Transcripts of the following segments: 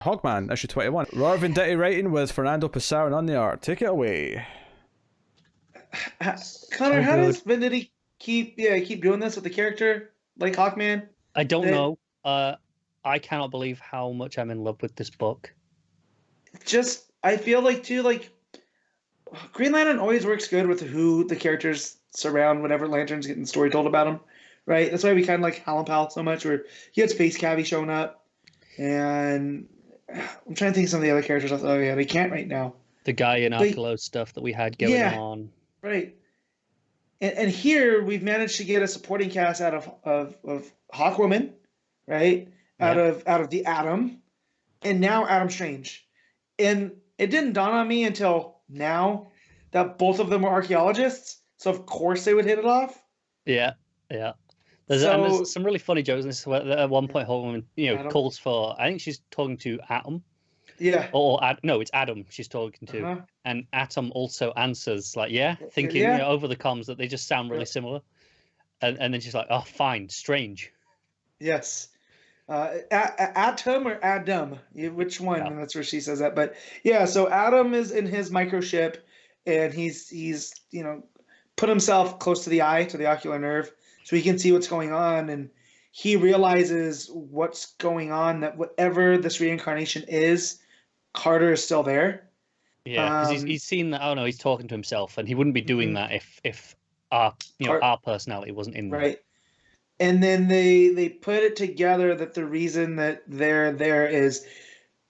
Hawkman, issue 21. Raw Vendetti writing with Fernando Pessoa on the art. Take it away. Connor, So how does good. Venditti keep doing this with the character like Hawkman? I don't That know. I cannot believe how much I'm in love with this book. just I feel like too like Green Lantern always works good with who the characters surround whenever Lantern's getting the story told about him, right? That's why we kind of like Hal and Pal so much. Where he had Space Cavi showing up, and I'm trying to think of some of the other characters. Oh yeah, they can't right now. The guy in But Arcalo stuff that we had going yeah, on. right. And here we've managed to get a supporting cast out of Hawkwoman, right? Out Yeah. of the Atom, and now Adam Strange. And it didn't dawn on me until now that both of them were archaeologists, so of course they would hit it off. Yeah. Yeah. And So there's some really funny jokes in this where at one point Hawkman, Adam, calls for, I think she's talking to Atom. yeah, No, it's Adam she's talking to. uh-huh. And Atom also answers like, yeah, thinking, Yeah, over the comms that they just sound really similar. And then she's like, oh, fine, Strange. yes. Atom or Adam, which one? Yeah. And that's where she says that. But yeah, so Adam is in his microship, and he's put himself close to the eye, to the ocular nerve, so he can see what's going on, and he realizes what's going on. That whatever this reincarnation is, Carter is still there. Yeah, because he's seen that. Oh no, he's talking to himself, and he wouldn't be doing that if our our personality wasn't in there. Right. And then they put it together that the reason that they're there is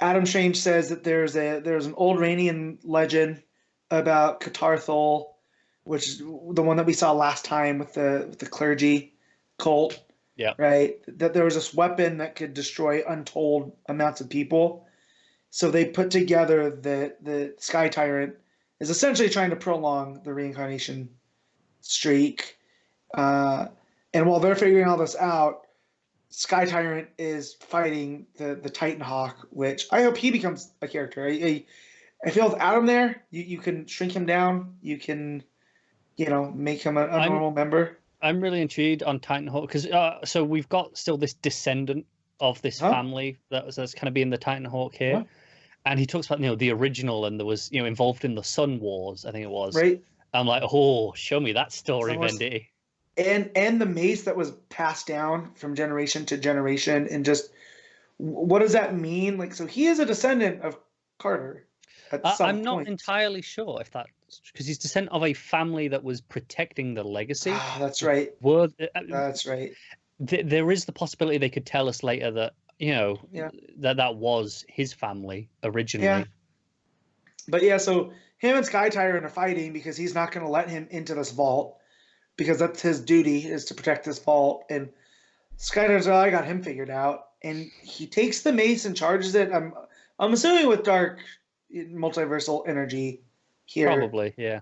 Adam Strange says that there's an old Rainian legend about Catarthol, which is the one that we saw last time with the clergy cult. Yeah. Right. That there was this weapon that could destroy untold amounts of people. So they put together that the Sky Tyrant is essentially trying to prolong the reincarnation streak. And while they're figuring all this out, Sky Tyrant is fighting the Titan Hawk, which I hope he becomes a character. I feel with Adam there, you can shrink him down. You can, make him a normal member. I'm really intrigued on Titanhawk because so we've got still this descendant of this family that's kind of being the Titanhawk here, and he talks about the original, and there was involved in the Sun Wars, I think it was. Right. I'm like, oh, show me that story, Venditti. And the mace that was passed down from generation to generation, and just what does that mean? Like, so he is a descendant of Carter. I'm not entirely sure if that's because he's descendant of a family that was protecting the legacy. Ah, that's right. That's right. There is the possibility they could tell us later that that was his family originally. Yeah. But yeah, so him and Sky Tyrant are fighting because he's not going to let him into this vault, because that's his duty, is to protect this vault. And Sky Tyrant's like, I got him figured out, and he takes the mace and charges it. I'm assuming with dark multiversal energy here. Probably, yeah.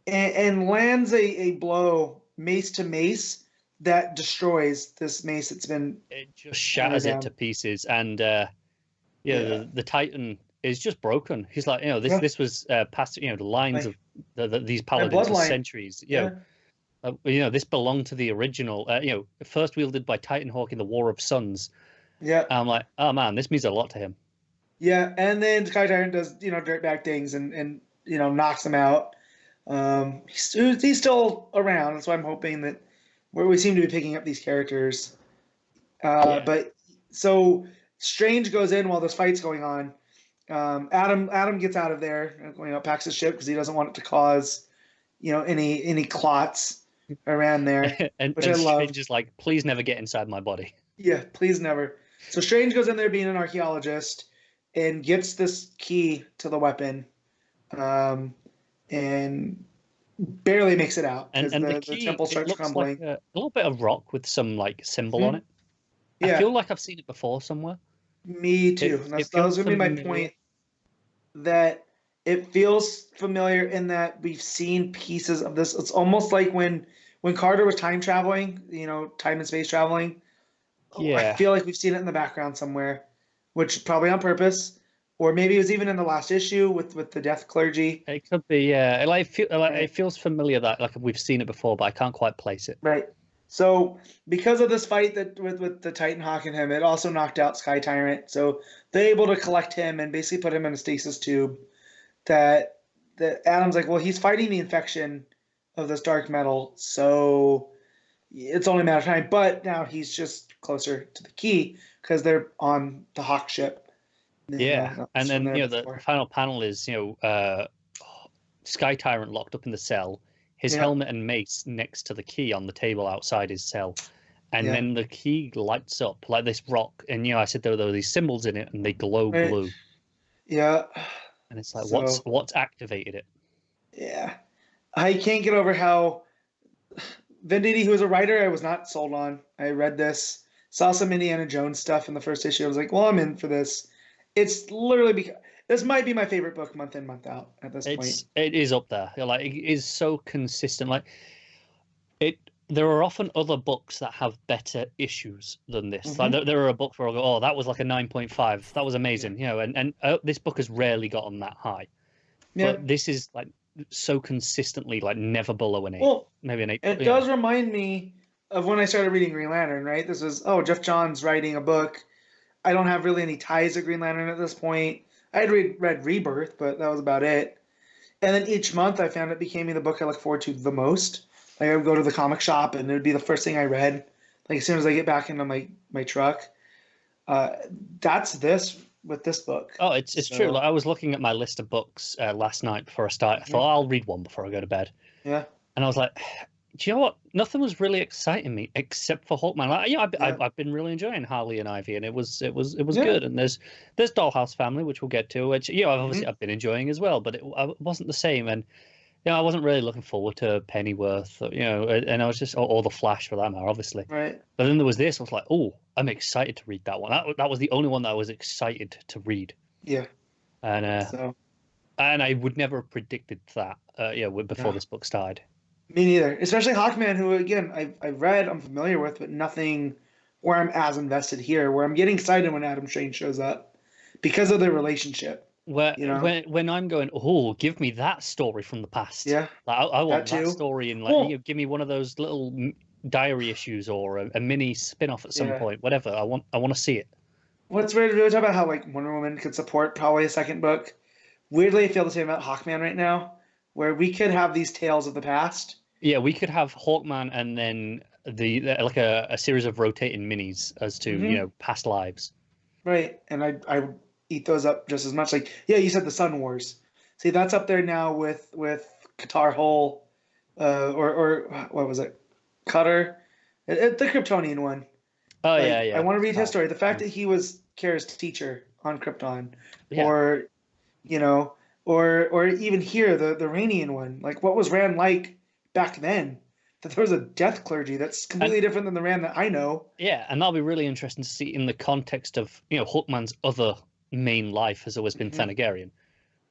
And lands a blow mace to mace that destroys this mace. It just shatters it to pieces, and the Titan is just broken. He's like, this was past, the lines of these paladins for centuries. This belonged to the original. First wielded by Titanhawk in the War of Suns. Yeah, I'm like, oh man, this means a lot to him. Yeah, and then Sky Tyrant does dirtbag things and knocks him out. He's still around. That's why I'm hoping that we seem to be picking up these characters. But so Strange goes in while this fight's going on. Adam gets out of there, packs his ship because he doesn't want it to cause any clots around there, which I love. Strange is like, please never get inside my body. Yeah, please never. So Strange goes in there being an archaeologist and gets this key to the weapon, and barely makes it out because the temple starts crumbling. Like a little bit of rock with some symbol on it. Yeah. I feel like I've seen it before somewhere. Me too. That was going to be my point. That it feels familiar in that we've seen pieces of this. It's almost like when Carter was time traveling, time and space traveling. Yeah. I feel like we've seen it in the background somewhere, which probably on purpose, or maybe it was even in the last issue with the Death Clergy. It could be, yeah. It feels familiar that we've seen it before, but I can't quite place it. Right. So because of this fight that with the Titan Hawk and him, it also knocked out Sky Tyrant. So they're able to collect him and basically put him in a stasis tube. That Adam's like, well, he's fighting the infection of this dark metal, so it's only a matter of time. But now he's just closer to the key because they're on the Hawk ship. Yeah, and then the final panel is Sky Tyrant locked up in the cell, his helmet and mace next to the key on the table outside his cell, and then the key lights up like this rock, and I said there were these symbols in it, and they glow blue. Yeah, and it's like what's activated it? Yeah, I can't get over how Venditti, who was a writer, I was not sold on. I read this, saw some Indiana Jones stuff in the first issue. I was like, well, I'm in for this. It's literally because this might be my favorite book month in, month out at this point. It is up there. Like, it is so consistent. Like there are often other books that have better issues than this. Mm-hmm. Like there are books where I'll go, oh, that was like a 9.5. That was amazing. And this book has rarely gotten that high. Yeah. But this is like so consistently, like never below an 8. Well, maybe an 8. It does remind me of when I started reading Green Lantern, right? This is, Jeff Johns writing a book. I don't have really any ties to Green Lantern at this point. I had read Rebirth, but that was about it. And then each month I found it became the book I look forward to the most. Like I would go to the comic shop and it would be the first thing I read. Like as soon as I get back into my truck. That's this with this book. Oh, it's true. Like, I was looking at my list of books last night before I started. I thought I'll read one before I go to bed. Yeah. And I was like, do you know what? Nothing was really exciting me except for Hawkman. Like, I've been really enjoying Harley and Ivy, and it was good. And there's Dollhouse Family, which we'll get to, which I've been enjoying as well, but it wasn't the same. And I wasn't really looking forward to Pennyworth, and I was just or the Flash for that matter, obviously. Right. But then there was this. I was like, oh, I'm excited to read that one. That was the only one that I was excited to read. Yeah. And I would never have predicted that. Before this book started. Me neither. Especially Hawkman, who again I've read, I'm familiar with, but nothing where I'm as invested here. Where I'm getting excited when Adam Strange shows up because of their relationship. When I'm going, oh, give me that story from the past. Yeah, like, I want that story, and give me one of those little diary issues or a mini spin-off at some point. Whatever. I want to see it. What's weird, we talk about how like Wonder Woman could support probably a second book. Weirdly, I feel the same about Hawkman right now, where we could have these tales of the past. Yeah, we could have Hawkman and then like a series of rotating minis as to past lives. Right, and I would eat those up just as much. Like you said the Sun Wars. See, that's up there now with Qatar Hole, or what was it, Cutter, the Kryptonian one. Oh like, yeah. I want to read his story. The fact that he was Kara's teacher on Krypton, or even here the Rainian one. Like, what was Rand like back then? That there was a death clergy that's completely different than the Rand that I know. Yeah, and that'll be really interesting to see in the context of Hawkman's other main life has always been Thanagarian.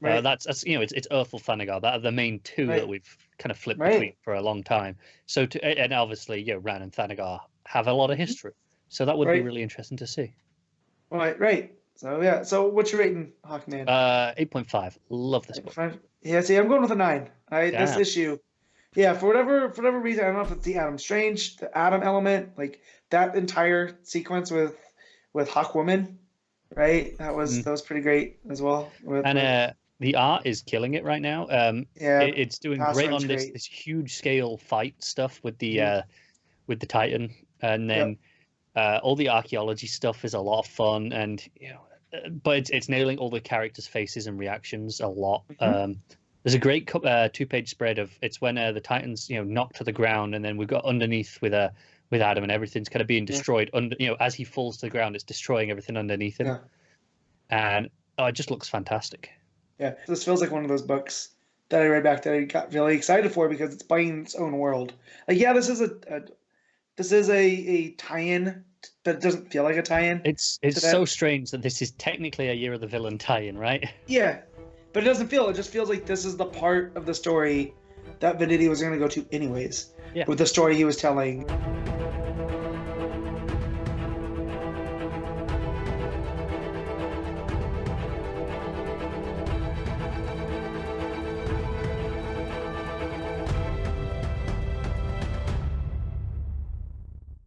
Right. That's it's Earthel Thanagar. That are the main two that we've kind of flipped between for a long time. So and obviously Rand and Thanagar have a lot of history. So that would be really interesting to see. Right. So so what's your rating, Hawkman? 8.5. Love this book. Yeah, see, I'm going with a 9. This issue. Yeah, for whatever reason, I don't know if it's the Adam Strange, the Adam element, like that entire sequence with Hawkwoman, right? That was pretty great as well. The art is killing it right now. It's doing great on this huge scale fight stuff with the Titan, and then all the archaeology stuff is a lot of fun, and but it's nailing all the characters' faces and reactions a lot. There's a great 2-page spread of it's when the Titans knocked to the ground, and then we've got underneath with Adam, and everything's kind of being destroyed under as he falls to the ground, it's destroying everything underneath him, and it just looks fantastic. Yeah, this feels like one of those books that I read back that I got really excited for because it's biting its own world. Like, this is a tie-in, but it doesn't feel like a tie-in. It's so strange that this is technically a Year of the Villain tie-in, right? Yeah, but it doesn't feel. It just feels like this is the part of the story that Venditti was going to go to anyways. Yeah. With the story he was telling.